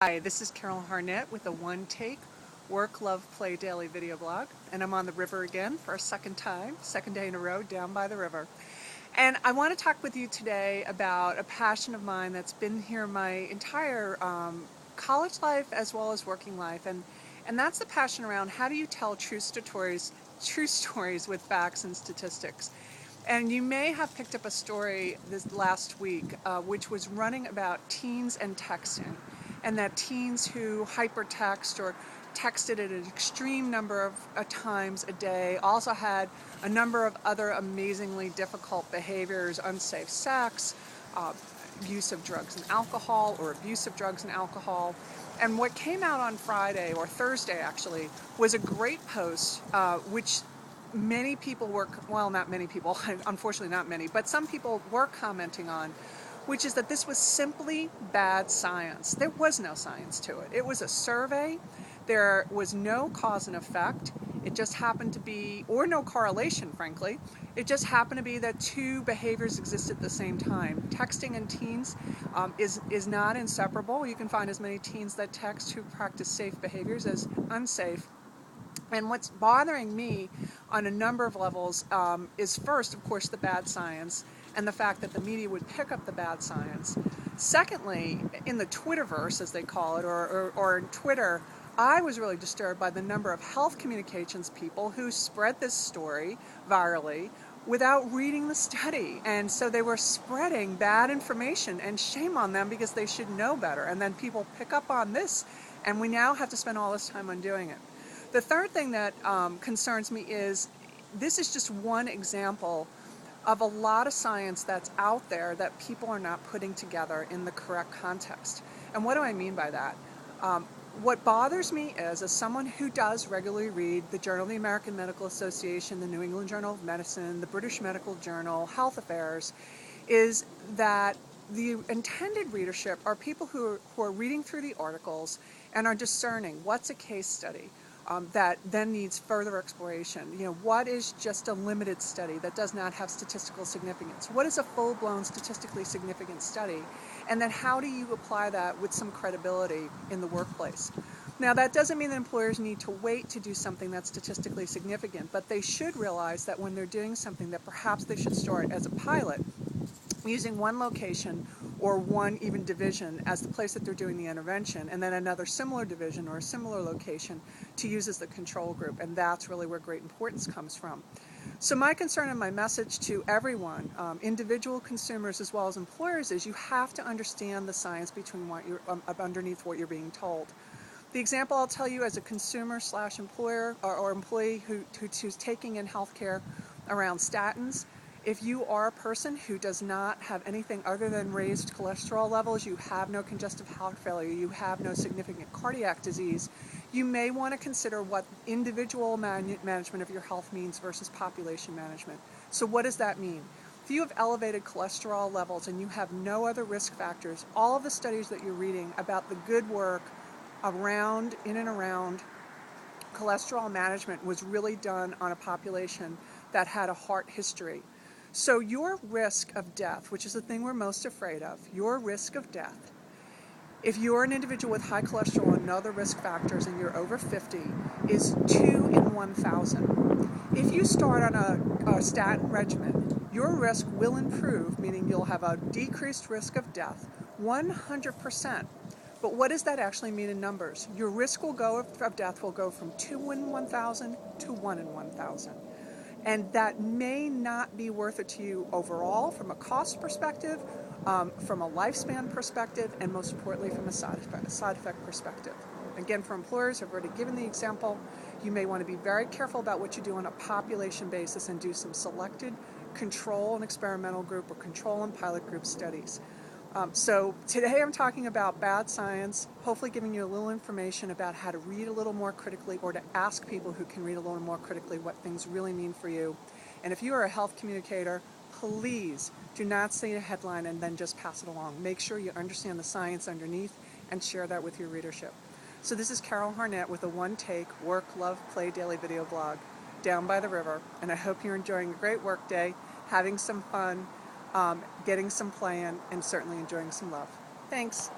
Hi, this is Carol Harnett with a one-take Work.Love.Play Daily video blog, and I'm on the river again for a second day in a row, down by the river. And I want to talk with you today about a passion of mine that's been here my entire college life as well as working life, and that's the passion around how do you tell true stories with facts and statistics. And you may have picked up a story this last week, which was running about teens and texting, and that teens who hypertext or texted at an extreme number of times a day also had a number of other amazingly difficult behaviors: unsafe sex, use of drugs and alcohol, or abuse of drugs and alcohol. And what came out on Friday, or Thursday actually, was a great post, which many people were, well, not many people, unfortunately not many, but some people were commenting on, which is that this was simply bad science. There was no science to it. It was a survey. There was no cause and effect. It just happened to be, or no correlation, frankly. It just happened to be that two behaviors existed at the same time. Texting in teens is not inseparable. You can find as many teens that text who practice safe behaviors as unsafe. And what's bothering me on a number of levels is first, of course, the bad science and the fact that the media would pick up the bad science. Secondly, in the Twitterverse, as they call it, or in Twitter, I was really disturbed by the number of health communications people who spread this story virally without reading the study. And so they were spreading bad information, and shame on them because they should know better. And then people pick up on this, and we now have to spend all this time on doing it. The third thing that concerns me is this is just one example of a lot of science that's out there that people are not putting together in the correct context. And what do I mean by that? What bothers me is, as someone who does regularly read the Journal of the American Medical Association, the New England Journal of Medicine, the British Medical Journal, Health Affairs, is that the intended readership are people who are reading through the articles and are discerning what's a case study that then needs further exploration. You know, what is just a limited study that does not have statistical significance? What is a full-blown statistically significant study? And then how do you apply that with some credibility in the workplace? Now, that doesn't mean that employers need to wait to do something that's statistically significant, but they should realize that when they're doing something, that perhaps they should start as a pilot, using one location or one even division as the place that they're doing the intervention, and then another similar division or a similar location to use as the control group. And that's really where great importance comes from. So my concern and my message to everyone, individual consumers as well as employers, is you have to understand the science between what you're underneath what you're being told. The example I'll tell you as a consumer / employer or employee who's taking in healthcare around statins. If you are a person who does not have anything other than raised cholesterol levels, you have no congestive heart failure, you have no significant cardiac disease, you may want to consider what individual management of your health means versus population management. So what does that mean? If you have elevated cholesterol levels and you have no other risk factors, all of the studies that you're reading about the good work in and around cholesterol management was really done on a population that had a heart history. So your risk of death, which is the thing we're most afraid of, your risk of death, if you're an individual with high cholesterol and other risk factors and you're over 50, is 2 in 1,000. If you start on a statin regimen, your risk will improve, meaning you'll have a decreased risk of death, 100%. But what does that actually mean in numbers? Your risk of death will go from 2 in 1,000 to 1 in 1,000. And that may not be worth it to you overall from a cost perspective, from a lifespan perspective, and most importantly from a side effect perspective. Again, for employers, I've already given the example. You may want to be very careful about what you do on a population basis and do some selected control and experimental group or control and pilot group studies. So today I'm talking about bad science, hopefully giving you a little information about how to read a little more critically, or to ask people who can read a little more critically what things really mean for you. And if you are a health communicator, please do not see a headline and then just pass it along. Make sure you understand the science underneath and share that with your readership. So this is Carol Harnett with a one-take Work.Love.Play Daily video blog down by the river, and I hope you're enjoying a great work day, having some fun, getting some play in, and certainly enjoying some love. Thanks.